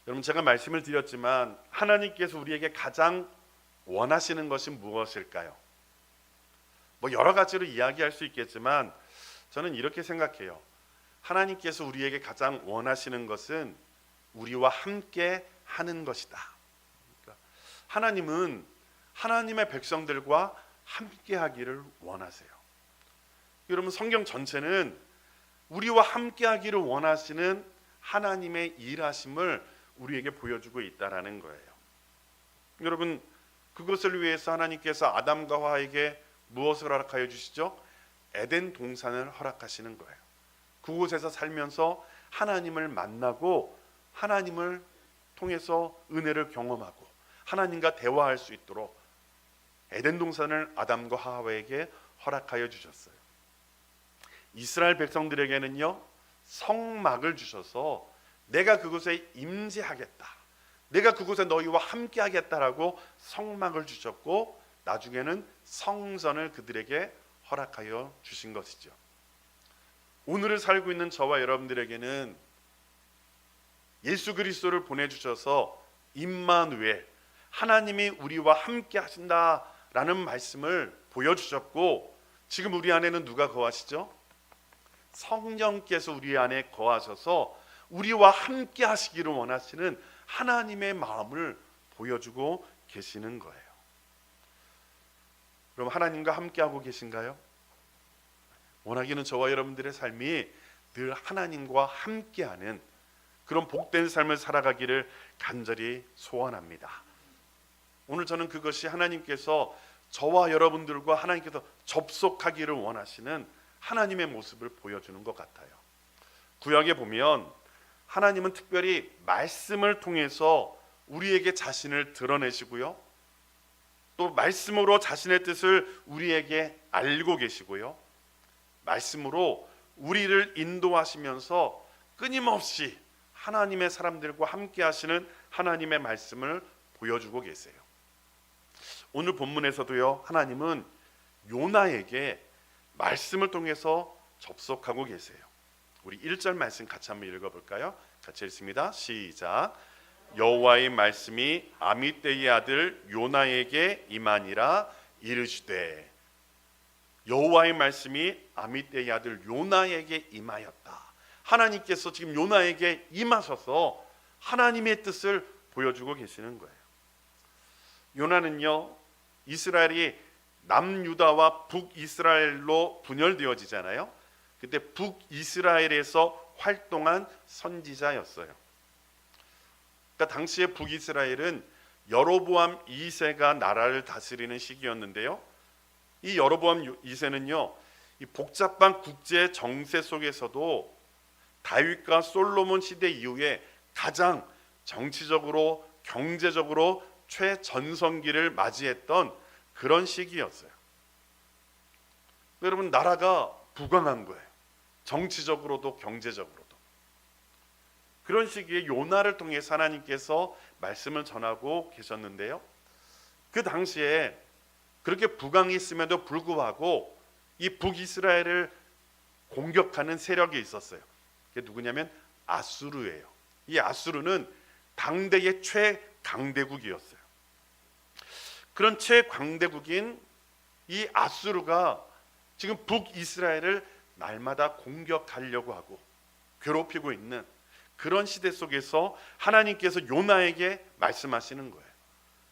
여러분, 제가 말씀을 드렸지만 하나님께서 우리에게 가장 원하시는 것이 무엇일까요? 여러 가지로 이야기할 수 있겠지만 저는 이렇게 생각해요. 하나님께서 우리에게 가장 원하시는 것은 우리와 함께 하는 것이다. 그러니까 하나님은 하나님의 백성들과 함께 하기를 원하세요. 여러분, 성경 전체는 우리와 함께 하기를 원하시는 하나님의 일하심을 우리에게 보여주고 있다라는 거예요. 여러분, 그것을 위해서 하나님께서 아담과 하와에게 무엇을 허락하여 주시죠? 에덴 동산을 허락하시는 거예요. 그곳에서 살면서 하나님을 만나고 하나님을 통해서 은혜를 경험하고 하나님과 대화할 수 있도록 에덴 동산을 아담과 하와에게 허락하여 주셨어요. 이스라엘 백성들에게는요, 성막을 주셔서 내가 그곳에 임재하겠다, 내가 그곳에 너희와 함께 하겠다라고 성막을 주셨고 나중에는 성전을 그들에게 허락하여 주신 것이죠. 오늘을 살고 있는 저와 여러분들에게는 예수 그리스도를 보내주셔서 임마누엘, 하나님이 우리와 함께 하신다라는 말씀을 보여주셨고, 지금 우리 안에는 누가 거하시죠? 성령께서 우리 안에 거하셔서 우리와 함께 하시기를 원하시는 하나님의 마음을 보여주고 계시는 거예요. 그럼 하나님과 함께하고 계신가요? 원하기는 저와 여러분들의 삶이 늘 하나님과 함께하는 그런 복된 삶을 살아가기를 간절히 소원합니다. 오늘 저는 그것이 하나님께서 저와 여러분들과 하나님께서 접속하기를 원하시는 하나님의 모습을 보여주는 것 같아요. 구약에 보면 하나님은 특별히 말씀을 통해서 우리에게 자신을 드러내시고요, 또 말씀으로 자신의 뜻을 우리에게 알고 계시고요, 말씀으로 우리를 인도하시면서 끊임없이 하나님의 사람들과 함께 하시는 하나님의 말씀을 보여주고 계세요. 오늘 본문에서도요, 하나님은 요나에게 말씀을 통해서 접속하고 계세요. 우리 1절 말씀 같이 한번 읽어볼까요? 같이 읽습니다. 시작. 여호와의 말씀이 아미떼의 아들 요나에게 임하니라 이르시되. 여호와의 말씀이 아미떼의 아들 요나에게 임하였다. 하나님께서 지금 요나에게 임하셔서 하나님의 뜻을 보여주고 계시는 거예요. 요나는요, 이스라엘이 남유다와 북이스라엘로 분열되어지잖아요. 그때 북이스라엘에서 활동한 선지자였어요. 그러니까 당시에 북이스라엘은 여로보암 2세가 나라를 다스리는 시기였는데요, 이 여로보암 2세는요, 이 복잡한 국제 정세 속에서도 다윗과 솔로몬 시대 이후에 가장 정치적으로 경제적으로 최전성기를 맞이했던 그런 시기였어요. 여러분, 나라가 부강한 거예요. 정치적으로도 경제적으로도. 그런 시기에 요나를 통해서 하나님께서 말씀을 전하고 계셨는데요, 그 당시에 그렇게 부강했음에도 불구하고 이 북이스라엘을 공격하는 세력이 있었어요. 그게 누구냐면 아수르예요. 이 아수르는 당대의 최강대국이었어요. 그런 최강대국인 이 아수르가 지금 북이스라엘을 날마다 공격하려고 하고 괴롭히고 있는 그런 시대 속에서 하나님께서 요나에게 말씀하시는 거예요.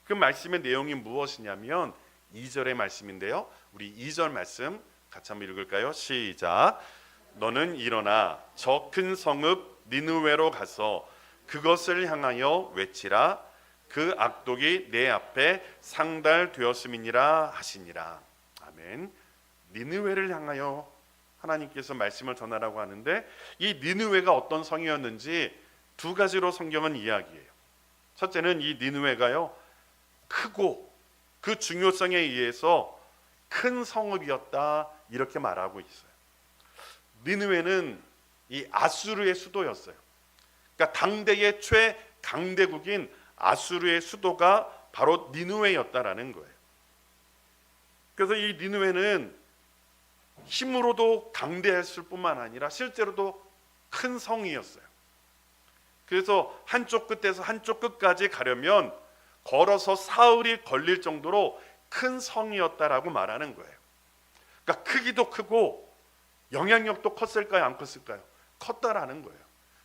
그 말씀의 내용이 무엇이냐면 2절의 말씀인데요, 우리 2절 말씀 같이 한번 읽을까요? 시작. 너는 일어나 저 큰 성읍 니느웨로 가서 그것을 향하여 외치라. 그 악독이 내 앞에 상달되었음이니라 하시니라. 아멘. 니느웨를 향하여 하나님께서 말씀을 전하라고 하는데, 이 니느웨가 어떤 성이었는지 두 가지로 성경은 이야기해요. 첫째는 이 니느웨가요, 크고 그 중요성에 의해서 큰 성읍이었다, 이렇게 말하고 있어요. 니느웨는 이 아수르의 수도였어요. 그러니까 당대의 최강대국인 아수르의 수도가 바로 니느웨였다라는 거예요. 그래서 이 니느웨는 힘으로도 강대했을 뿐만 아니라 실제로도 큰 성이었어요. 그래서 한쪽 끝에서 한쪽 끝까지 가려면 걸어서 사흘이 걸릴 정도로 큰 성이었다라고 말하는 거예요. 그러니까 크기도 크고 영향력도 컸을까요? 안 컸을까요? 컸다라는 거예요.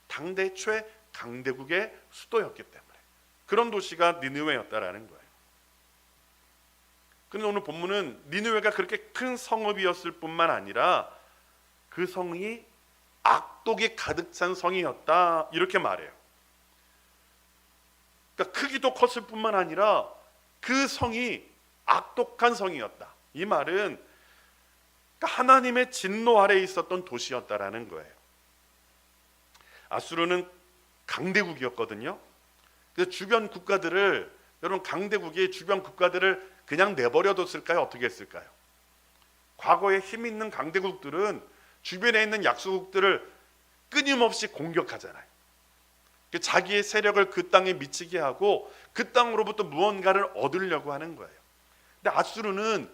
당대 최강대국의 수도였기 때문에 그런 도시가 니느웨였다라는 거예요. 그런데 오늘 본문은 니느웨가 그렇게 큰 성읍이었을 뿐만 아니라 그 성이 악독이 가득 찬 성이었다 이렇게 말해요. 그러니까 크기도 컸을 뿐만 아니라 그 성이 악독한 성이었다. 이 말은 그러니까 하나님의 진노 아래에 있었던 도시였다라는 거예요. 아수르는 강대국이었거든요. 그래서 주변 국가들을, 여러분 강대국이 주변 국가들을 그냥 내버려뒀을까요? 어떻게 했을까요? 과거에 힘 있는 강대국들은 주변에 있는 약소국들을 끊임없이 공격하잖아요. 자기의 세력을 그 땅에 미치게 하고 그 땅으로부터 무언가를 얻으려고 하는 거예요. 근데 아수르는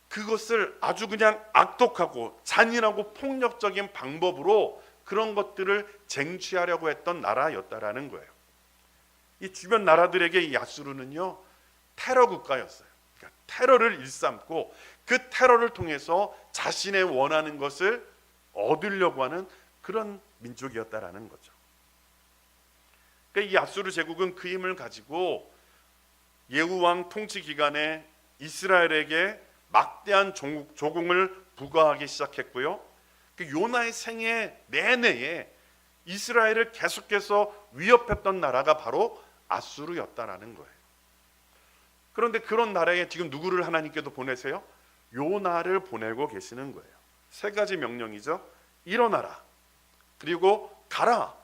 그것을 아주 그냥 악독하고 잔인하고 폭력적인 방법으로 그런 것들을 쟁취하려고 했던 나라였다라는 거예요. 이 주변 나라들에게 이 아수르는요 테러 국가였어요. 그러니까 테러를 일삼고 그 테러를 통해서 자신의 원하는 것을 얻으려고 하는 그런 민족이었다라는 거죠. 그러니까 이 아수르 제국은 그 힘을 가지고 예후 왕 통치 기간에 이스라엘에게 막대한 조공을 부과하기 시작했고요. 그 요나의 생애 내내에 이스라엘을 계속해서 위협했던 나라가 바로 아수르였다라는 거예요. 그런데 그런 나라에 지금 누구를 하나님께도 보내세요? 요나를 보내고 계시는 거예요. 세 가지 명령이죠. 일어나라, 그리고 가라,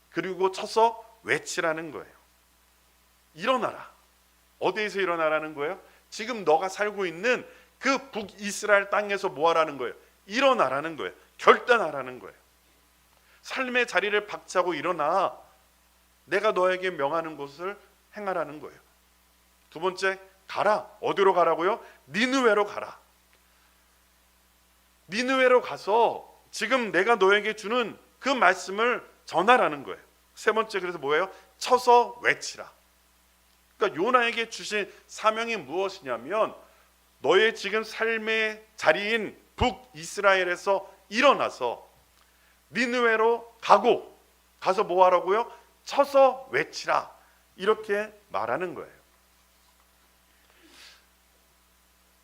그리고 쳐서 외치라는 거예요. 일어나라. 어디에서 일어나라는 거예요? 지금 너가 살고 있는 그 북이스라엘 땅에서 뭐 하라는 거예요? 일어나라는 거예요. 결단하라는 거예요. 삶의 자리를 박차고 일어나 내가 너에게 명하는 것을 행하라는 거예요. 두 번째, 가라. 어디로 가라고요? 니느웨로 가라. 니느웨로 가서 지금 내가 너에게 주는 그 말씀을 전하라는 거예요. 세 번째, 그래서 뭐예요? 쳐서 외치라. 그러니까 요나에게 주신 사명이 무엇이냐면 너의 지금 삶의 자리인 북이스라엘에서 일어나서 니느웨로 가서 뭐 하라고요? 쳐서 외치라. 이렇게 말하는 거예요.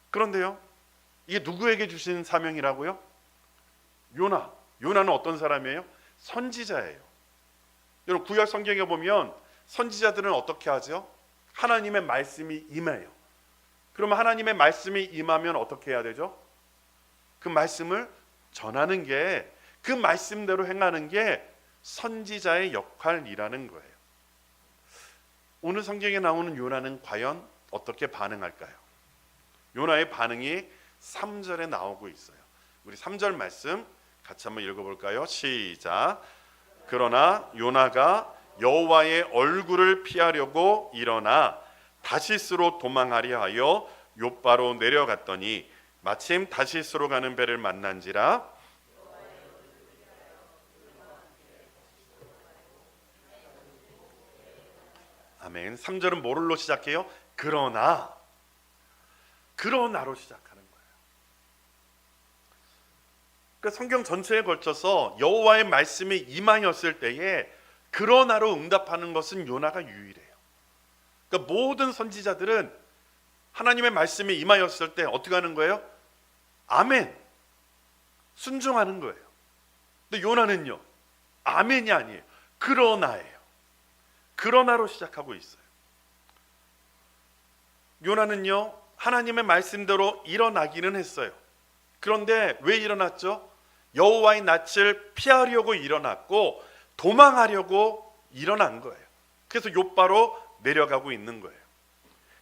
그런데요, 이게 누구에게 주신 사명이라고요? 요나는 어떤 사람이에요? 선지자예요. 여러분 구약 성경에 보면 선지자들은 어떻게 하죠? 하나님의 말씀이 임해요. 그러면 하나님의 말씀이 임하면 어떻게 해야 되죠? 그 말씀을 전하는 게, 그 말씀대로 행하는 게 선지자의 역할이라는 거예요. 오늘 성경에 나오는 요나는 과연 어떻게 반응할까요? 요나의 반응이 3절에 나오고 있어요. 우리 3절 말씀 같이 한번 읽어볼까요? 시작. 그러나 요나가 여호와의 얼굴을 피하려고 일어나 다시스로 도망하려 하여 욥바로 내려갔더니 마침 다시스로 가는 배를 만난지라. 아멘. 3절은 뭐로 시작해요? 그러나로 시작하는 거예요. 그러니까 성경 전체에 걸쳐서 여호와의 말씀이 임하였을 때에 그러나로 응답하는 것은 요나가 유일해요. 그러니까 모든 선지자들은 하나님의 말씀이 임하였을 때 어떻게 하는 거예요? 아멘, 순종하는 거예요. 근데 요나는요, 아멘이 아니에요. 그러나예요. 그러나로 시작하고 있어요. 요나는요, 하나님의 말씀대로 일어나기는 했어요. 그런데 왜 일어났죠? 여호와의 낯을 피하려고 일어났고 도망하려고 일어난 거예요. 그래서 욥바로 내려가고 있는 거예요.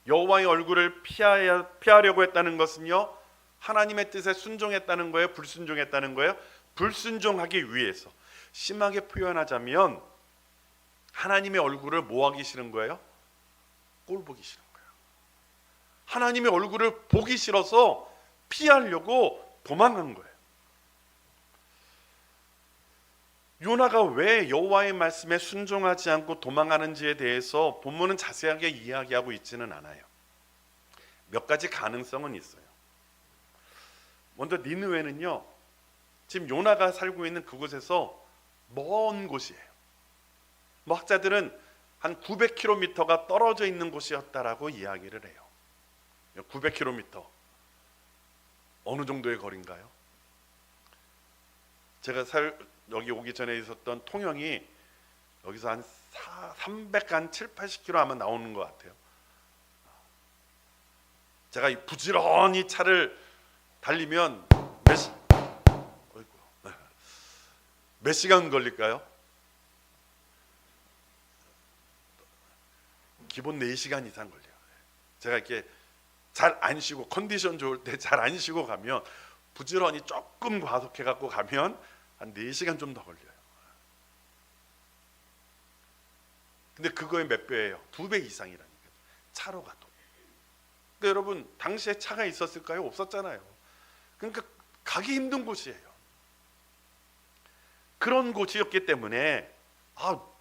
여호와의 얼굴을 피하려고 했다는 것은요, 하나님의 뜻에 순종했다는 거예요? 불순종했다는 거예요? 불순종하기 위해서. 심하게 표현하자면 하나님의 얼굴을 뭐 하기 싫은 거예요? 꼴 보기 싫은 거예요. 하나님의 얼굴을 보기 싫어서 피하려고 도망한 거예요. 요나가 왜 여호와의 말씀에 순종하지 않고 도망하는지에 대해서 본문은 자세하게 이야기하고 있지는 않아요. 몇 가지 가능성은 있어요. 먼저 니느웨는요, 지금 요나가 살고 있는 그곳에서 먼 곳이에요. 뭐 학자들은 한 900km가 떨어져 있는 곳이었다라고 이야기를 해요. 900km 어느 정도의 거리인가요? 제가 여기 오기 전에 있었던 통영이 여기서 한 370km 아마 나오는 것 같아요. 제가 부지런히 차를 달리면 몇 시간 걸릴까요? 기본 4시간 이상 걸려요. 제가 이렇게 잘 안 쉬고, 컨디션 좋을 때 잘 안 쉬고 가면, 부지런히 조금 과속해 갖고 가면 한 4시간 좀 더 걸려요. 근데 그거의 몇 배예요? 2배 이상이라니까요. 차로 가도. 그러니까 여러분, 당시에 차가 있었을까요? 없었잖아요. 그러니까 가기 힘든 곳이에요. 그런 곳이었기 때문에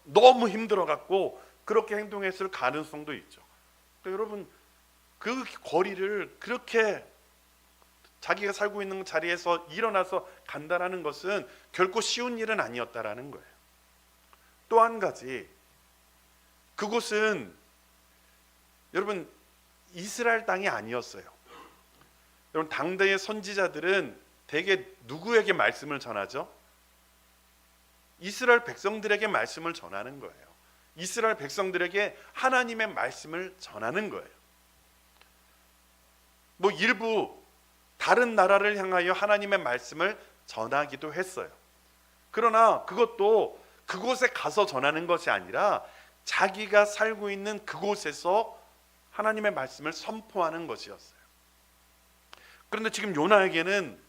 너무 힘들어 갖고 그렇게 행동했을 가능성도 있죠. 그러니까 여러분, 그 거리를 그렇게 자기가 살고 있는 자리에서 일어나서 간다라는 것은 결코 쉬운 일은 아니었다라는 거예요. 또 한 가지, 그곳은 여러분 이스라엘 땅이 아니었어요. 여러분, 당대의 선지자들은 대개 누구에게 말씀을 전하죠? 이스라엘 백성들에게 말씀을 전하는 거예요. 이스라엘 백성들에게 하나님의 말씀을 전하는 거예요. 뭐 일부 다른 나라를 향하여 하나님의 말씀을 전하기도 했어요. 그러나 그것도 그곳에 가서 전하는 것이 아니라 자기가 살고 있는 그곳에서 하나님의 말씀을 선포하는 것이었어요. 그런데 지금 요나에게는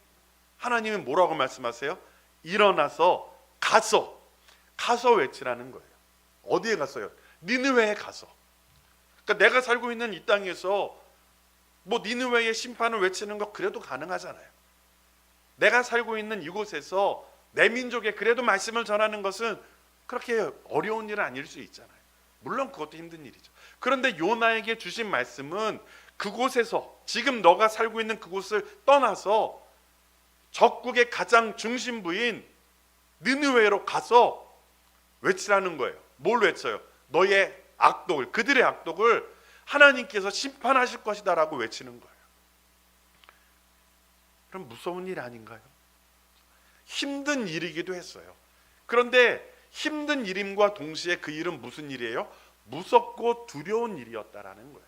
하나님이 뭐라고 말씀하세요? 일어나서 가서 외치라는 거예요. 어디에 가서요? 니느웨에 가서. 그러니까 내가 살고 있는 이 땅에서 뭐 니느웨의 심판을 외치는 거 그래도 가능하잖아요. 내가 살고 있는 이곳에서 내 민족에 그래도 말씀을 전하는 것은 그렇게 어려운 일은 아닐 수 있잖아요. 물론 그것도 힘든 일이죠. 그런데 요나에게 주신 말씀은 그곳에서, 지금 너가 살고 있는 그곳을 떠나서 적국의 가장 중심부인 니느웨로 가서 외치라는 거예요. 뭘 외쳐요? 너의 악독을, 그들의 악독을 하나님께서 심판하실 것이다 라고 외치는 거예요. 그럼 무서운 일 아닌가요? 힘든 일이기도 했어요. 그런데 힘든 일임과 동시에 그 일은 무슨 일이에요? 무섭고 두려운 일이었다라는 거예요.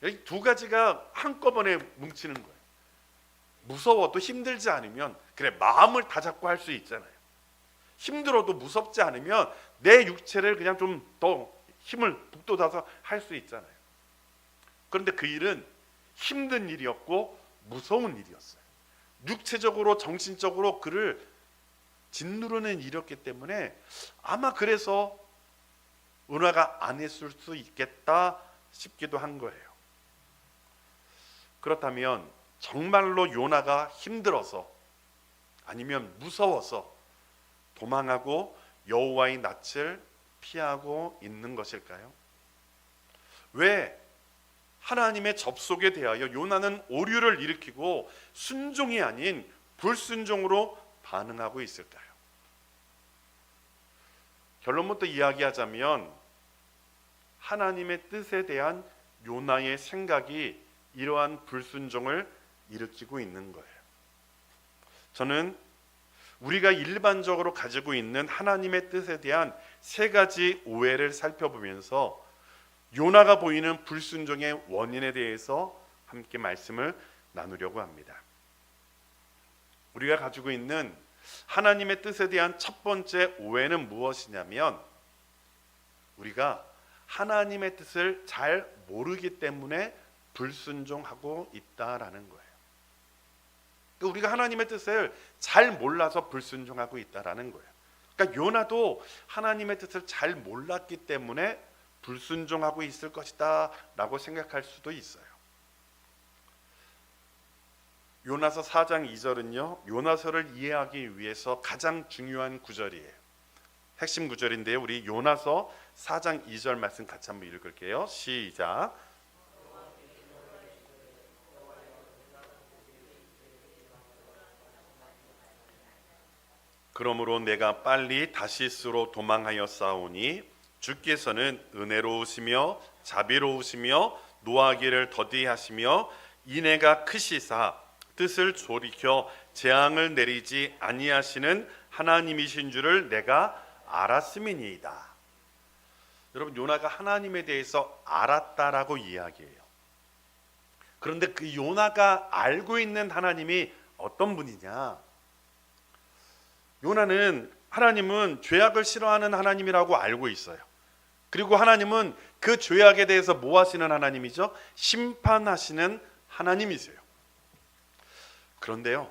여기 두 가지가 한꺼번에 뭉치는 거예요. 무서워도 힘들지 않으면 그래 마음을 다잡고 할 수 있잖아요. 힘들어도 무섭지 않으면 내 육체를 그냥 좀 더 힘을 북돋아서 할 수 있잖아요. 그런데 그 일은 힘든 일이었고 무서운 일이었어요. 육체적으로 정신적으로 그를 짓누르는 일이었기 때문에 아마 그래서 요나가 안 했을 수 있겠다 싶기도 한 거예요. 그렇다면 정말로 요나가 힘들어서 아니면 무서워서 도망하고 여호와의 낯을 피하고 있는 것일까요? 왜 하나님의 접속에 대하여 요나는 오류를 일으키고 순종이 아닌 불순종으로 반응하고 있을까요? 결론부터 이야기하자면 하나님의 뜻에 대한 요나의 생각이 이러한 불순종을 일으키고 있는 거예요. 저는 우리가 일반적으로 가지고 있는 하나님의 뜻에 대한 세 가지 오해를 살펴보면서 요나가 보이는 불순종의 원인에 대해서 함께 말씀을 나누려고 합니다. 우리가 가지고 있는 하나님의 뜻에 대한 첫 번째 오해는 무엇이냐면 우리가 하나님의 뜻을 잘 모르기 때문에 불순종하고 있다라는 거예요. 우리가 하나님의 뜻을 잘 몰라서 불순종하고 있다라는 거예요. 그러니까 요나도 하나님의 뜻을 잘 몰랐기 때문에 불순종하고 있을 것이다 라고 생각할 수도 있어요. 요나서 4장 2절은요, 요나서를 이해하기 위해서 가장 중요한 구절이에요. 핵심 구절인데요, 우리 요나서 4장 2절 말씀 같이 한번 읽을게요. 시작. 그러므로 내가 빨리 다시스로 도망하여 싸우니 주께서는 은혜로우시며 자비로우시며 노하기를 더디하시며 인애가 크시사 뜻을 돌이켜 재앙을 내리지 아니하시는 하나님이신 줄을 내가 알았음이니이다. 여러분, 요나가 하나님에 대해서 알았다라고 이야기해요. 그런데 그 요나가 알고 있는 하나님이 어떤 분이냐? 요나는 하나님은 죄악을 싫어하는 하나님이라고 알고 있어요. 그리고 하나님은 그 죄악에 대해서 뭐 하시는 하나님이죠? 심판하시는 하나님이세요. 그런데요,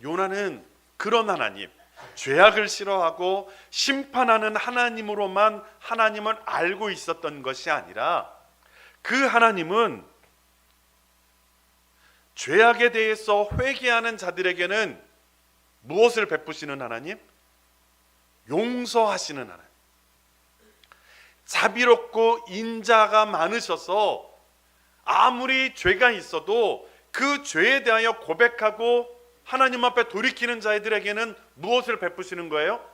요나는 그런 하나님, 죄악을 싫어하고 심판하는 하나님으로만 하나님을 알고 있었던 것이 아니라 그 하나님은 죄악에 대해서 회개하는 자들에게는 무엇을 베푸시는 하나님? 용서하시는 하나님. 자비롭고 인자가 많으셔서 아무리 죄가 있어도 그 죄에 대하여 고백하고 하나님 앞에 돌이키는 자들에게는 무엇을 베푸시는 거예요?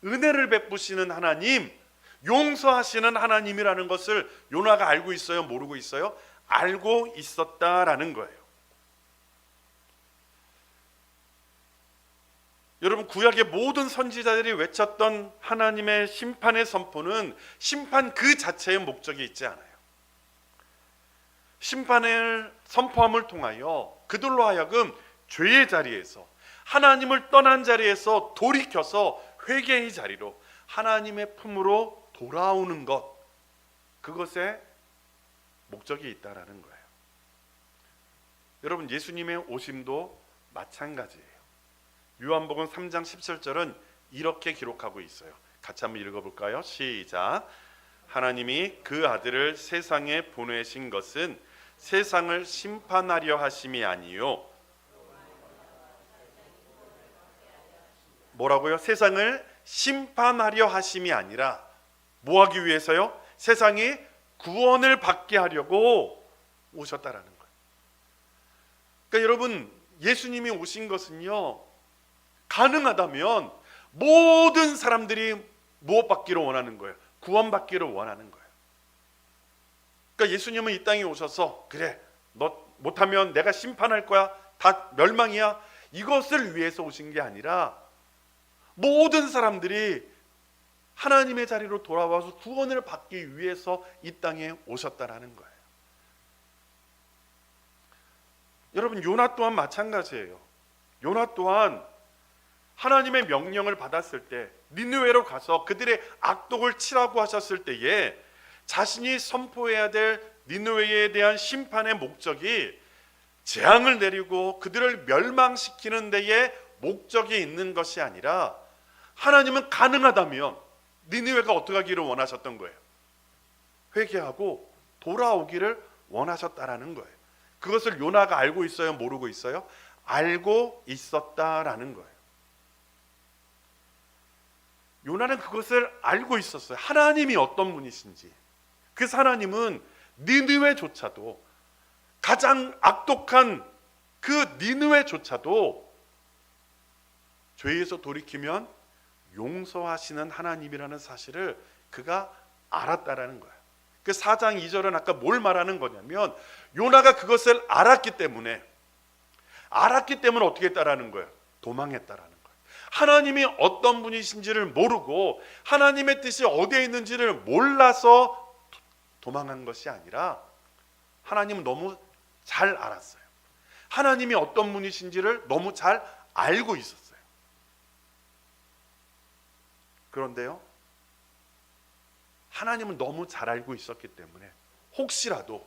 은혜를 베푸시는 하나님, 용서하시는 하나님이라는 것을 요나가 알고 있어요? 모르고 있어요? 알고 있었다라는 거예요. 여러분, 구약의 모든 선지자들이 외쳤던 하나님의 심판의 선포는 심판 그 자체의 목적이 있지 않아요. 심판을 선포함을 통하여 그들로 하여금 죄의 자리에서, 하나님을 떠난 자리에서 돌이켜서 회개의 자리로 하나님의 품으로 돌아오는 것, 그것에 목적이 있다라는 거예요. 여러분, 예수님의 오심도 마찬가지예요. 요한복음 3장 17절은 이렇게 기록하고 있어요. 같이 한번 읽어볼까요? 시작. 하나님이 그 아들을 세상에 보내신 것은 세상을 심판하려 하심이 아니요. 뭐라고요? 세상을 심판하려 하심이 아니라 뭐 하기 위해서요? 세상이 구원을 받게 하려고 오셨다라는 거예요. 그러니까 여러분, 예수님이 오신 것은요, 가능하다면 모든 사람들이 무엇 받기를 원하는 거예요? 구원 받기를 원하는 거예요. 그러니까 예수님은 이 땅에 오셔서 그래, 너 못하면 내가 심판할 거야, 다 멸망이야, 이것을 위해서 오신 게 아니라 모든 사람들이 하나님의 자리로 돌아와서 구원을 받기 위해서 이 땅에 오셨다라는 거예요. 여러분, 요나 또한 마찬가지예요. 요나 또한 하나님의 명령을 받았을 때 니느웨로 가서 그들의 악독을 치라고 하셨을 때에 자신이 선포해야 될 니느웨에 대한 심판의 목적이 재앙을 내리고 그들을 멸망시키는 데에 목적이 있는 것이 아니라 하나님은 가능하다면 니느웨가 어떻게 하기를 원하셨던 거예요? 회개하고 돌아오기를 원하셨다라는 거예요. 그것을 요나가 알고 있어요? 모르고 있어요? 알고 있었다라는 거예요. 요나는 그것을 알고 있었어요. 하나님이 어떤 분이신지. 그래서 하나님은 니느웨조차도, 가장 악독한 그 니느웨조차도 죄에서 돌이키면 용서하시는 하나님이라는 사실을 그가 알았다라는 거예요. 그 4장 2절은 아까 뭘 말하는 거냐면, 요나가 그것을 알았기 때문에 어떻게 했다라는 거예요? 도망했다라는 거예요. 하나님이 어떤 분이신지를 모르고 하나님의 뜻이 어디에 있는지를 몰라서 도망한 것이 아니라 하나님은 너무 잘 알았어요. 하나님이 어떤 분이신지를 너무 잘 알고 있었어요. 그런데요, 하나님은 너무 잘 알고 있었기 때문에 혹시라도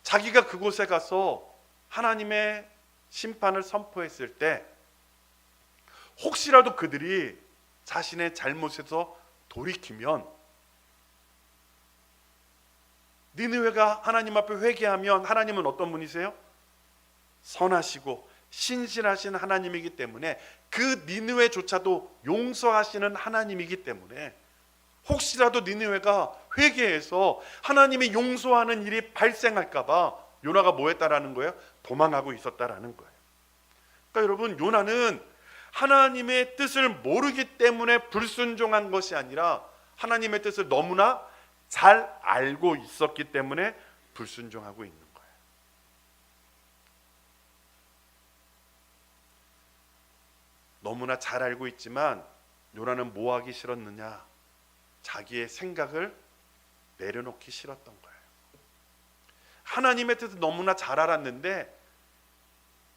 자기가 그곳에 가서 하나님의 심판을 선포했을 때 혹시라도 그들이 자신의 잘못에서 돌이키면, 니느웨가 하나님 앞에 회개하면 하나님은 어떤 분이세요? 선하시고 신실하신 하나님이기 때문에 그 니느웨조차도 용서하시는 하나님이기 때문에 혹시라도 니느웨가 회개해서 하나님이 용서하는 일이 발생할까 봐 요나가 뭐 했다라는 거예요? 도망하고 있었다라는 거예요. 그러니까 여러분, 요나는 하나님의 뜻을 모르기 때문에 불순종한 것이 아니라 하나님의 뜻을 너무나 잘 알고 있었기 때문에 불순종하고 있는 거예요. 너무나 잘 알고 있지만 요나는 뭐 하기 싫었느냐? 자기의 생각을 내려놓기 싫었던 거예요. 하나님의 뜻을 너무나 잘 알았는데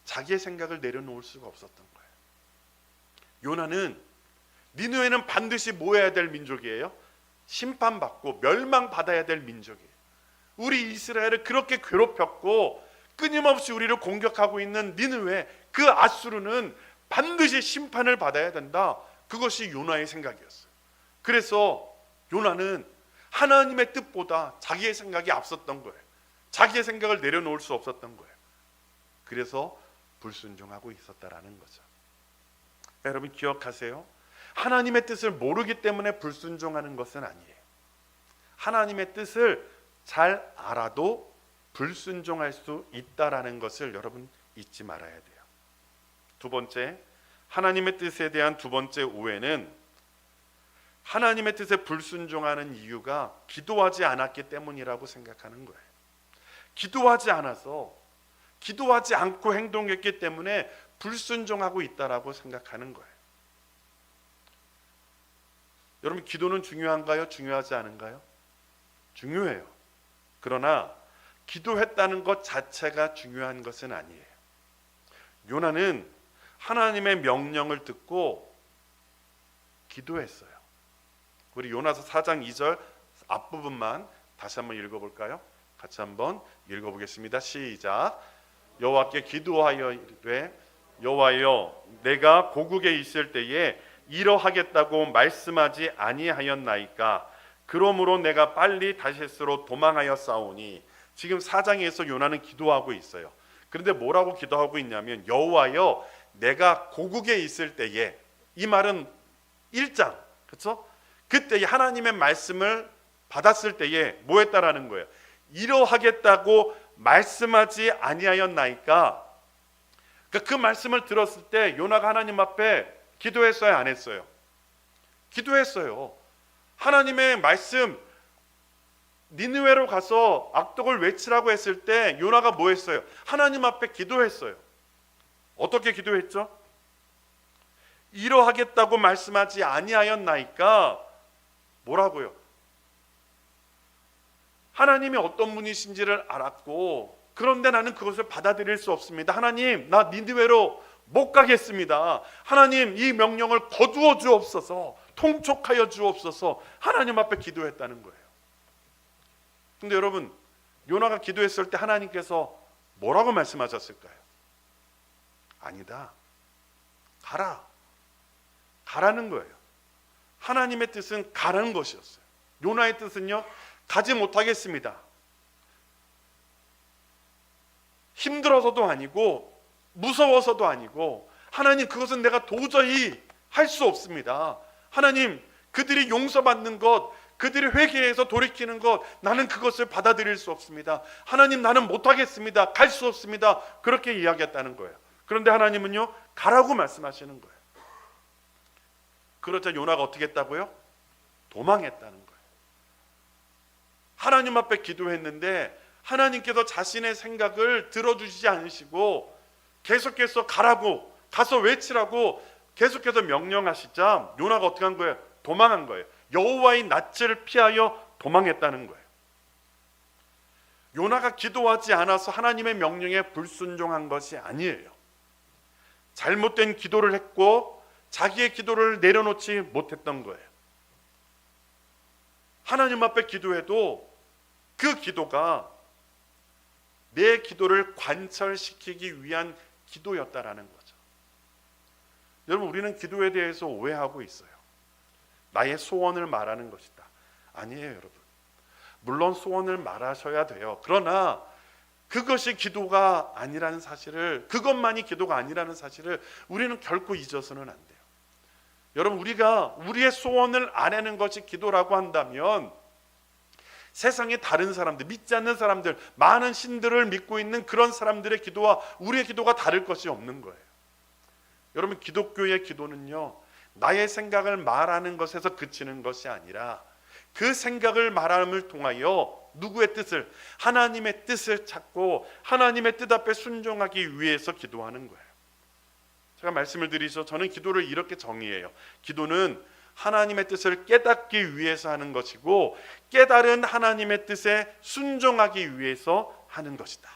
자기의 생각을 내려놓을 수가 없었던 거예요. 요나는 니느웨는 반드시 뭐 해야 될 민족이에요? 심판받고 멸망받아야 될 민족이에요. 우리 이스라엘을 그렇게 괴롭혔고 끊임없이 우리를 공격하고 있는 니느웨, 그 아수르는 반드시 심판을 받아야 된다. 그것이 요나의 생각이었어요. 그래서 요나는 하나님의 뜻보다 자기의 생각이 앞섰던 거예요. 자기의 생각을 내려놓을 수 없었던 거예요. 그래서 불순종하고 있었다라는 거죠. 여러분 기억하세요. 하나님의 뜻을 모르기 때문에 불순종하는 것은 아니에요. 하나님의 뜻을 잘 알아도 불순종할 수 있다라는 것을 여러분 잊지 말아야 돼요. 두 번째, 하나님의 뜻에 대한 두 번째 오해는 하나님의 뜻에 불순종하는 이유가 기도하지 않았기 때문이라고 생각하는 거예요. 기도하지 않고 행동했기 때문에 불순종하고 있다라고 생각하는 거예요. 여러분, 기도는 중요한가요? 중요하지 않은가요? 중요해요. 그러나 기도했다는 것 자체가 중요한 것은 아니에요. 요나는 하나님의 명령을 듣고 기도했어요. 우리 요나서 4장 2절 앞부분만 다시 한번 읽어볼까요? 같이 한번 읽어보겠습니다. 시작. 여호와께 기도하여 이르되 여호와여, 내가 고국에 있을 때에 이러하겠다고 말씀하지 아니하였나이까? 그러므로 내가 빨리 다시스로 도망하여 싸우니. 지금 4장에서 요나는 기도하고 있어요. 그런데 뭐라고 기도하고 있냐면 여호와여, 내가 고국에 있을 때에, 이 말은 1장, 그렇죠? 그때 하나님의 말씀을 받았을 때에 뭐 했다라는 거예요? 이러하겠다고 말씀하지 아니하였나이까? 그러니까 그 말씀을 들었을 때 요나가 하나님 앞에 기도했어요, 안 했어요? 기도했어요. 하나님의 말씀, 니느웨로 가서 악독을 외치라고 했을 때 요나가 뭐 했어요? 하나님 앞에 기도했어요. 어떻게 기도했죠? 이러하겠다고 말씀하지 아니하였나이까? 뭐라고요? 하나님이 어떤 분이신지를 알았고, 그런데 나는 그것을 받아들일 수 없습니다. 하나님, 나 니느웨로 못 가겠습니다. 하나님, 이 명령을 거두어 주옵소서, 통촉하여 주옵소서. 하나님 앞에 기도했다는 거예요. 근데 여러분, 요나가 기도했을 때 하나님께서 뭐라고 말씀하셨을까요? 아니다, 가라는 거예요. 하나님의 뜻은 가라는 것이었어요. 요나의 뜻은요, 가지 못하겠습니다. 힘들어서도 아니고 무서워서도 아니고, 하나님, 그것은 내가 도저히 할 수 없습니다. 하나님, 그들이 용서받는 것, 그들이 회개해서 돌이키는 것, 나는 그것을 받아들일 수 없습니다. 하나님, 나는 못하겠습니다. 갈 수 없습니다. 그렇게 이야기했다는 거예요. 그런데 하나님은요, 가라고 말씀하시는 거예요. 그렇자 요나가 어떻게 했다고요? 도망했다는 거예요. 하나님 앞에 기도했는데 하나님께서 자신의 생각을 들어주시지 않으시고 계속해서 가라고, 가서 외치라고 계속해서 명령하시자 요나가 어떻게 한 거예요? 도망한 거예요. 여호와의 낯을 피하여 도망했다는 거예요. 요나가 기도하지 않아서 하나님의 명령에 불순종한 것이 아니에요. 잘못된 기도를 했고 자기의 기도를 내려놓지 못했던 거예요. 하나님 앞에 기도해도 그 기도가 내 기도를 관철시키기 위한 기도였다라는 거죠. 여러분, 우리는 기도에 대해서 오해하고 있어요. 나의 소원을 말하는 것이다. 아니에요, 여러분. 물론 소원을 말하셔야 돼요. 그러나 그것이 기도가 아니라는 사실을, 그것만이 기도가 아니라는 사실을 우리는 결코 잊어서는 안 돼요. 여러분, 우리가 우리의 소원을 아내는 것이 기도라고 한다면 세상의 다른 사람들, 믿지 않는 사람들, 많은 신들을 믿고 있는 그런 사람들의 기도와 우리의 기도가 다를 것이 없는 거예요. 여러분, 기독교의 기도는요, 나의 생각을 말하는 것에서 그치는 것이 아니라 그 생각을 말함을 통하여 누구의 뜻을, 하나님의 뜻을 찾고 하나님의 뜻 앞에 순종하기 위해서 기도하는 거예요. 제가 말씀을 드리죠. 저는 기도를 이렇게 정의해요. 기도는 하나님의 뜻을 깨닫기 위해서 하는 것이고 깨달은 하나님의 뜻에 순종하기 위해서 하는 것이다.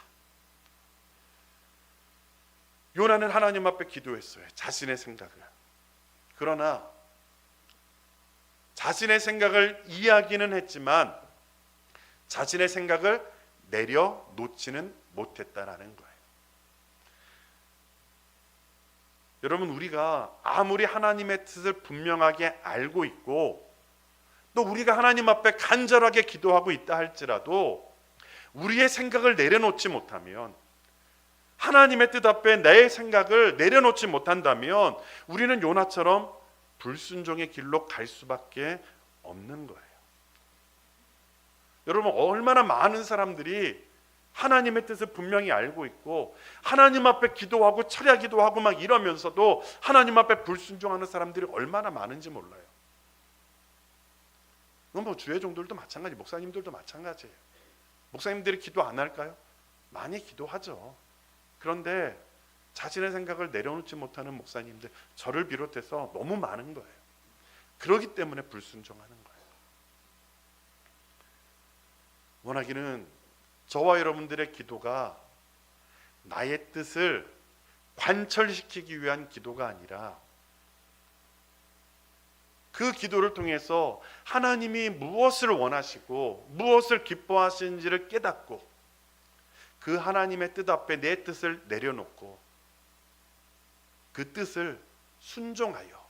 요나는 하나님 앞에 기도했어요. 자신의 생각을. 그러나 자신의 생각을 이야기는 했지만 자신의 생각을 내려놓지는 못했다라는 거예요. 여러분, 우리가 아무리 하나님의 뜻을 분명하게 알고 있고 또 우리가 하나님 앞에 간절하게 기도하고 있다 할지라도 우리의 생각을 내려놓지 못하면, 하나님의 뜻 앞에 내 생각을 내려놓지 못한다면 우리는 요나처럼 불순종의 길로 갈 수밖에 없는 거예요. 여러분, 얼마나 많은 사람들이 하나님의 뜻을 분명히 알고 있고 하나님 앞에 기도하고 철야기도 하고 막 이러면서도 하나님 앞에 불순종하는 사람들이 얼마나 많은지 몰라요. 뭐 주의 종들도 마찬가지, 목사님들도 마찬가지예요. 목사님들이 기도 안 할까요? 많이 기도하죠. 그런데 자신의 생각을 내려놓지 못하는 목사님들, 저를 비롯해서 너무 많은 거예요. 그렇기 때문에 불순종하는 거예요. 원하기는 저와 여러분들의 기도가 나의 뜻을 관철시키기 위한 기도가 아니라 그 기도를 통해서 하나님이 무엇을 원하시고 무엇을 기뻐하시는지를 깨닫고 그 하나님의 뜻 앞에 내 뜻을 내려놓고 그 뜻을 순종하여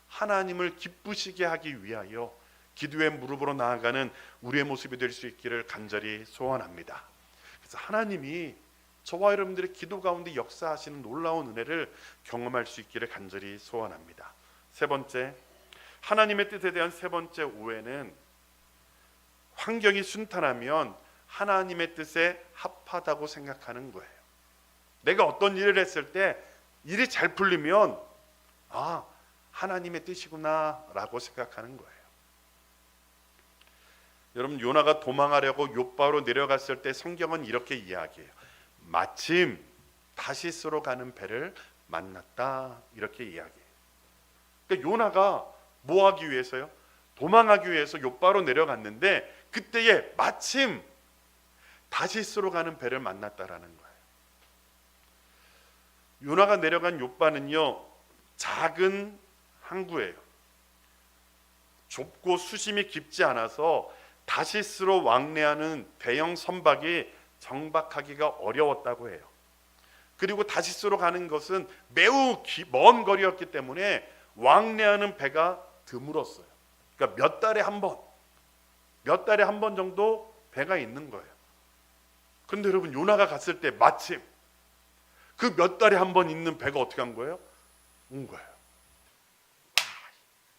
하나님을 기쁘시게 하기 위하여 기도의 무릎으로 나아가는 우리의 모습이 될 수 있기를 간절히 소원합니다. 그래서 하나님이 저와 여러분들의 기도 가운데 역사하시는 놀라운 은혜를 경험할 수 있기를 간절히 소원합니다. 세 번째, 하나님의 뜻에 대한 세 번째 오해는 환경이 순탄하면 하나님의 뜻에 합하다고 생각하는 거예요. 내가 어떤 일을 했을 때 일이 잘 풀리면 하나님의 뜻이구나 라고 생각하는 거예요. 여러분, 요나가 도망하려고 욥바로 내려갔을 때 성경은 이렇게 이야기해요. 마침 다시스로 가는 배를 만났다, 이렇게 이야기해요. 그러니까 요나가 뭐 하기 위해서요? 도망하기 위해서 욥바로 내려갔는데 그때에 마침 다시스로 가는 배를 만났다라는 거예요. 요나가 내려간 욥바는요, 작은 항구예요. 좁고 수심이 깊지 않아서 다시스로 왕래하는 대형 선박이 정박하기가 어려웠다고 해요. 그리고 다시스로 가는 것은 매우 먼 거리였기 때문에 왕래하는 배가 드물었어요. 그러니까 몇 달에 한 번 정도 배가 있는 거예요. 그런데 여러분, 요나가 갔을 때 마침 그 몇 달에 한 번 있는 배가 어떻게 한 거예요? 온 거예요.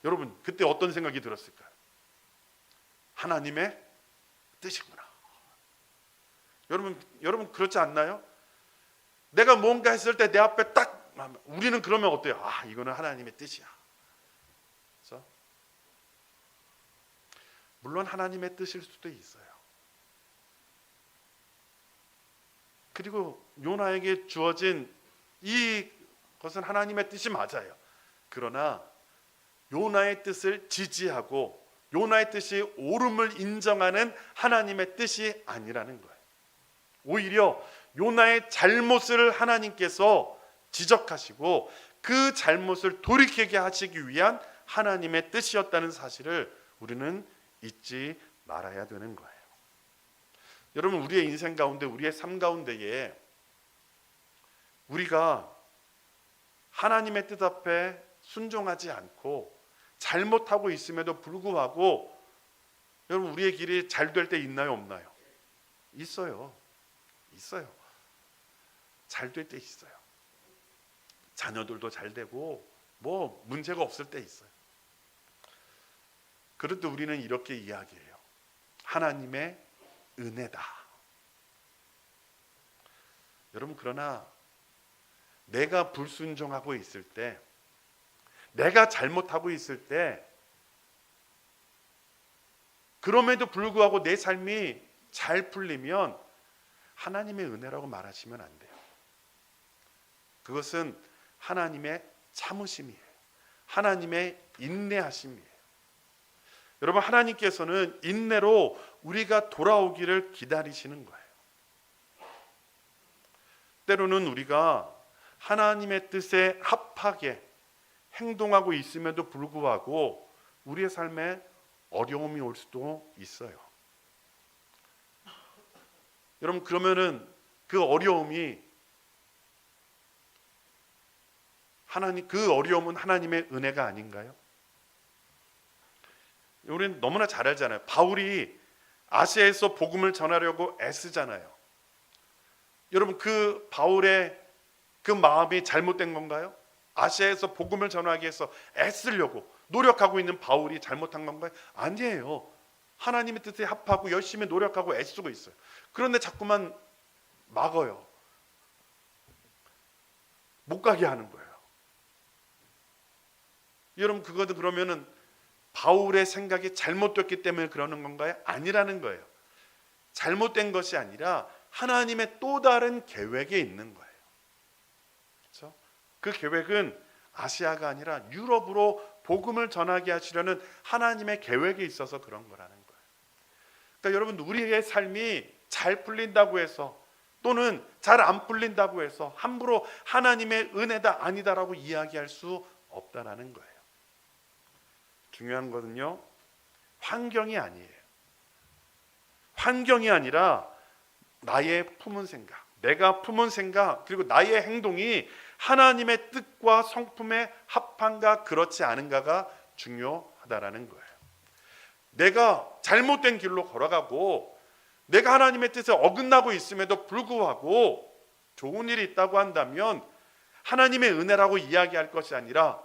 여러분, 그때 어떤 생각이 들었을까요? 하나님의 뜻이구나. 여러분 그렇지 않나요? 내가 뭔가 했을 때 내 앞에 딱, 우리는 그러면 어때요? 이거는 하나님의 뜻이야. 그렇죠? 물론 하나님의 뜻일 수도 있어요. 그리고 요나에게 주어진 이것은 하나님의 뜻이 맞아요. 그러나 요나의 뜻을 지지하고 요나의 뜻이 옳음을 인정하는 하나님의 뜻이 아니라는 거예요. 오히려 요나의 잘못을 하나님께서 지적하시고 그 잘못을 돌이키게 하시기 위한 하나님의 뜻이었다는 사실을 우리는 잊지 말아야 되는 거예요. 여러분, 우리의 인생 가운데, 우리의 삶 가운데에 우리가 하나님의 뜻 앞에 순종하지 않고 잘못하고 있음에도 불구하고 여러분, 우리의 길이 잘 될 때 있나요, 없나요? 있어요. 있어요. 잘 될 때 있어요. 자녀들도 잘 되고 뭐 문제가 없을 때 있어요. 그래도 우리는 이렇게 이야기해요. 하나님의 은혜다. 여러분, 그러나 내가 불순종하고 있을 때, 내가 잘못하고 있을 때, 그럼에도 불구하고 내 삶이 잘 풀리면 하나님의 은혜라고 말하시면 안 돼요. 그것은 하나님의 참으심이에요. 하나님의 인내하심이에요. 여러분, 하나님께서는 인내로 우리가 돌아오기를 기다리시는 거예요. 때로는 우리가 하나님의 뜻에 합하게 행동하고 있음에도 불구하고 우리의 삶에 어려움이 올 수도 있어요. 여러분, 그러면은 그 어려움이 그 어려움은 하나님의 은혜가 아닌가요? 우리는 너무나 잘 알잖아요. 바울이 아시아에서 복음을 전하려고 애쓰잖아요. 여러분, 그 바울의 그 마음이 잘못된 건가요? 아시아에서 복음을 전하기 위해서 애쓰려고 노력하고 있는 바울이 잘못한 건가요? 아니에요. 하나님의 뜻에 합하고 열심히 노력하고 애쓰고 있어요. 그런데 자꾸만 막어요. 못 가게 하는 거예요. 여러분, 그것도 그러면은 바울의 생각이 잘못됐기 때문에 그러는 건가요? 아니라는 거예요. 잘못된 것이 아니라 하나님의 또 다른 계획에 있는 거예요. 그렇죠? 그 계획은 아시아가 아니라 유럽으로 복음을 전하게 하시려는 하나님의 계획에 있어서 그런 거라는 거예요. 그러니까 여러분, 우리의 삶이 잘 풀린다고 해서 또는 잘 안 풀린다고 해서 함부로 하나님의 은혜다 아니다라고 이야기할 수 없다라는 거예요. 중요한 것은요, 환경이 아니에요. 환경이 아니라 나의 품은 생각, 내가 품은 생각, 그리고 나의 행동이 하나님의 뜻과 성품에 합한가 그렇지 않은가가 중요하다라는 거예요. 내가 잘못된 길로 걸어가고 내가 하나님의 뜻에 어긋나고 있음에도 불구하고 좋은 일이 있다고 한다면 하나님의 은혜라고 이야기할 것이 아니라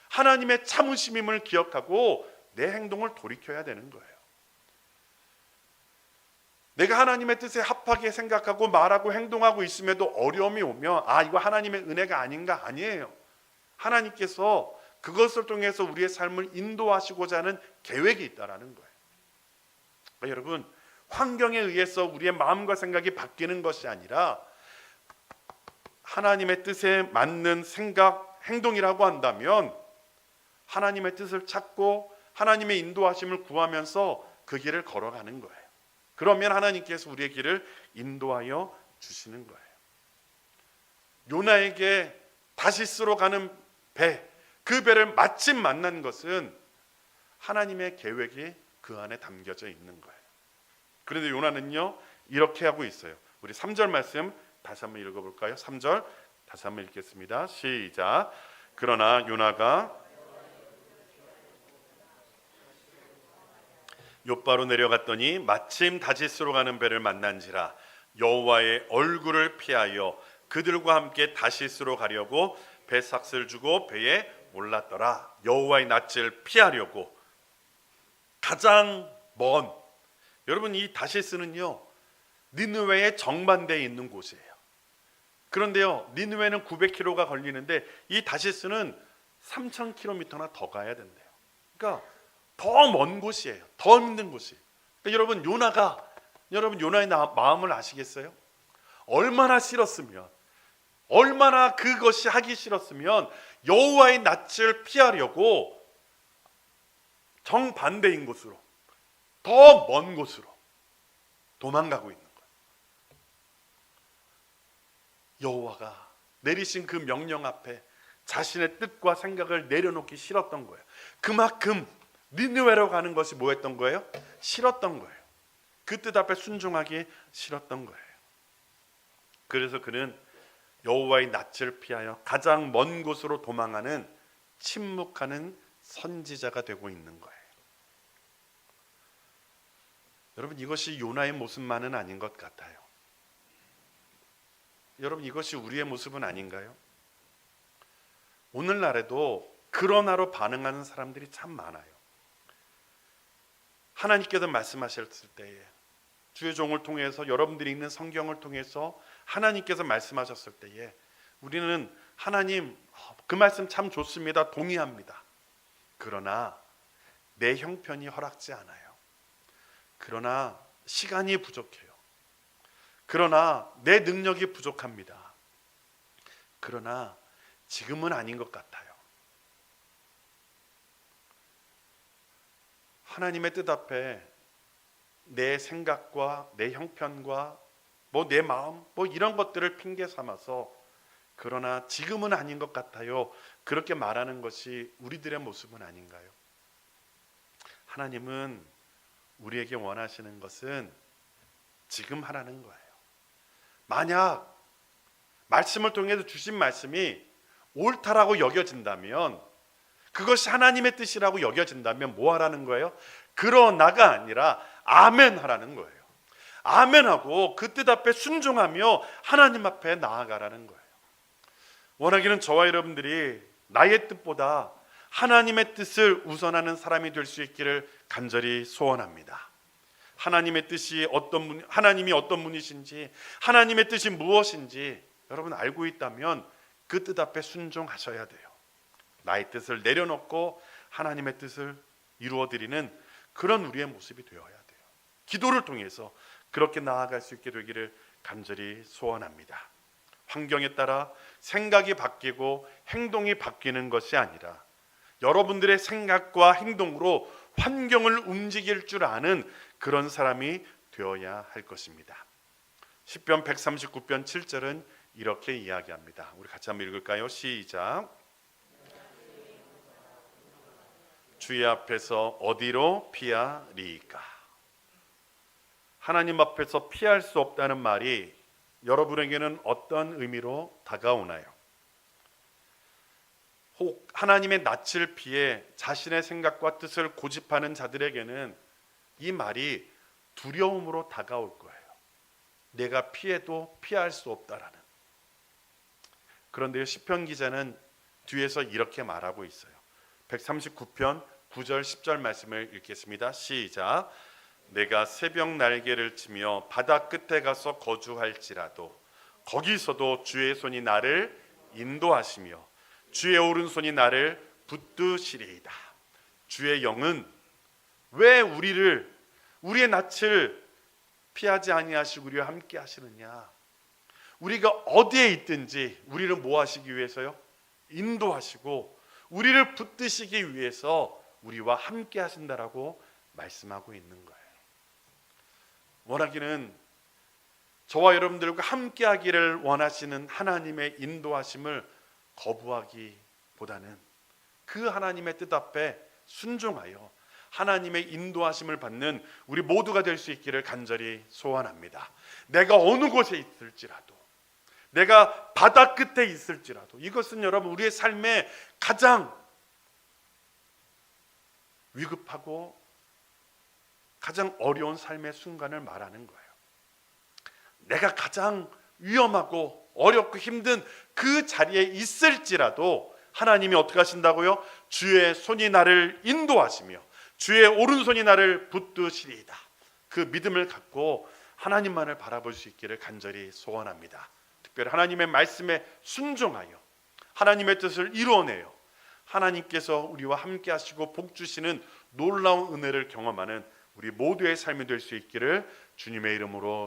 하나님의 참으심임을 기억하고 내 행동을 돌이켜야 되는 거예요. 내가 하나님의 뜻에 합하게 생각하고 말하고 행동하고 있음에도 어려움이 오면 이거 하나님의 은혜가 아닌가? 아니에요. 하나님께서 그것을 통해서 우리의 삶을 인도하시고자 하는 계획이 있다라는 거예요. 그러니까 여러분, 환경에 의해서 우리의 마음과 생각이 바뀌는 것이 아니라 하나님의 뜻에 맞는 생각, 행동이라고 한다면 하나님의 뜻을 찾고 하나님의 인도하심을 구하면서 그 길을 걸어가는 거예요. 그러면 하나님께서 우리의 길을 인도하여 주시는 거예요. 요나에게 다시스로 가는 배, 그 배를 마침 만난 것은 하나님의 계획이 그 안에 담겨져 있는 거예요. 그런데 요나는요, 이렇게 하고 있어요. 우리 3절 말씀 다시 한번 읽어볼까요? 3절 다시 한번 읽겠습니다. 시작. 그러나 요나가 욥바로 내려갔더니 마침 다시스로 가는 배를 만난지라 여호와의 얼굴을 피하여 그들과 함께 다시스로 가려고 배삭을 주고 배에 올랐더라. 여호와의 낯을 피하려고 가장 먼, 여러분, 이 다시스는요 니느웨의 정반대에 있는 곳이에요. 그런데요, 니느웨는 900km가 걸리는데 이 다시스는 3000km나 더 가야 된대요. 그러니까 더 먼 곳이에요. 더 힘든 곳이에요. 그러니까 여러분 요나의 마음을 아시겠어요? 얼마나 싫었으면, 얼마나 그것이 하기 싫었으면 여호와의 낯을 피하려고 정반대인 곳으로, 더 먼 곳으로 도망가고 있는 거예요. 여호와가 내리신 그 명령 앞에 자신의 뜻과 생각을 내려놓기 싫었던 거예요. 그만큼 니느웨로 가는 것이 뭐였던 거예요? 싫었던 거예요. 그 뜻 앞에 순종하기 싫었던 거예요. 그래서 그는 여호와의 낯을 피하여 가장 먼 곳으로 도망하는, 침묵하는 선지자가 되고 있는 거예요. 여러분, 이것이 요나의 모습만은 아닌 것 같아요. 여러분, 이것이 우리의 모습은 아닌가요? 오늘날에도 그러나로 반응하는 사람들이 참 많아요. 하나님께서 말씀하셨을 때에, 주의 종을 통해서, 여러분들이 읽는 성경을 통해서 하나님께서 말씀하셨을 때에 우리는 하나님 그 말씀 참 좋습니다, 동의합니다. 그러나 내 형편이 허락지 않아요. 그러나 시간이 부족해요. 그러나 내 능력이 부족합니다. 그러나 지금은 아닌 것 같아요. 하나님의 뜻 앞에 내 생각과 내 형편과 내 마음 이런 것들을 핑계 삼아서 그러나 지금은 아닌 것 같아요, 그렇게 말하는 것이 우리들의 모습은 아닌가요? 하나님은 우리에게 원하시는 것은 지금 하라는 거예요. 만약 말씀을 통해서 주신 말씀이 옳다라고 여겨진다면, 그것이 하나님의 뜻이라고 여겨진다면 뭐 하라는 거예요? 그러나가 아니라 아멘 하라는 거예요. 아멘하고 그 뜻 앞에 순종하며 하나님 앞에 나아가라는 거예요. 원하기는 저와 여러분들이 나의 뜻보다 하나님의 뜻을 우선하는 사람이 될 수 있기를 간절히 소원합니다. 하나님의 뜻이 하나님이 어떤 분이신지, 하나님의 뜻이 무엇인지 여러분 알고 있다면 그 뜻 앞에 순종하셔야 돼요. 나의 뜻을 내려놓고 하나님의 뜻을 이루어드리는 그런 우리의 모습이 되어야 돼요. 기도를 통해서 그렇게 나아갈 수 있게 되기를 간절히 소원합니다. 환경에 따라 생각이 바뀌고 행동이 바뀌는 것이 아니라 여러분들의 생각과 행동으로 환경을 움직일 줄 아는 그런 사람이 되어야 할 것입니다. 시편 139편 7절은 이렇게 이야기합니다. 우리 같이 한번 읽을까요? 시작. 주의 앞에서 어디로 피하리이까? 하나님 앞에서 피할 수 없다는 말이 여러분에게는 어떤 의미로 다가오나요? 혹 하나님의 낯을 피해 자신의 생각과 뜻을 고집하는 자들에게는 이 말이 두려움으로 다가올 거예요. 내가 피해도 피할 수 없다라는. 그런데요, 시편 기자는 뒤에서 이렇게 말하고 있어요. 139편 9절 10절 말씀을 읽겠습니다. 시작. 내가 새벽 날개를 치며 바다 끝에 가서 거주할지라도 거기서도 주의 손이 나를 인도하시며 주의 오른손이 나를 붙드시리이다. 주의 영은 왜 우리의 낯을 피하지 아니하시고 우리와 함께 하시느냐? 우리가 어디에 있든지 우리를 뭐 하시기 위해서요? 인도하시고 우리를 붙드시기 위해서 우리와 함께 하신다라고 말씀하고 있는 거예요. 원하기는 저와 여러분들과 함께 하기를 원하시는 하나님의 인도하심을 거부하기보다는 그 하나님의 뜻 앞에 순종하여 하나님의 인도하심을 받는 우리 모두가 될 수 있기를 간절히 소원합니다. 내가 어느 곳에 있을지라도, 내가 바다 끝에 있을지라도, 이것은 여러분 우리의 삶의 가장 위급하고 가장 어려운 삶의 순간을 말하는 거예요. 내가 가장 위험하고 어렵고 힘든 그 자리에 있을지라도 하나님이 어떻게 하신다고요? 주의 손이 나를 인도하시며 주의 오른손이 나를 붙드시리이다. 그 믿음을 갖고 하나님만을 바라볼 수 있기를 간절히 소원합니다. 특별히 하나님의 말씀에 순종하여 하나님의 뜻을 이루어내요 하나님께서 우리와 함께 하시고 복 주시는 놀라운 은혜를 경험하는 우리 모두의 삶이 될 수 있기를 주님의 이름으로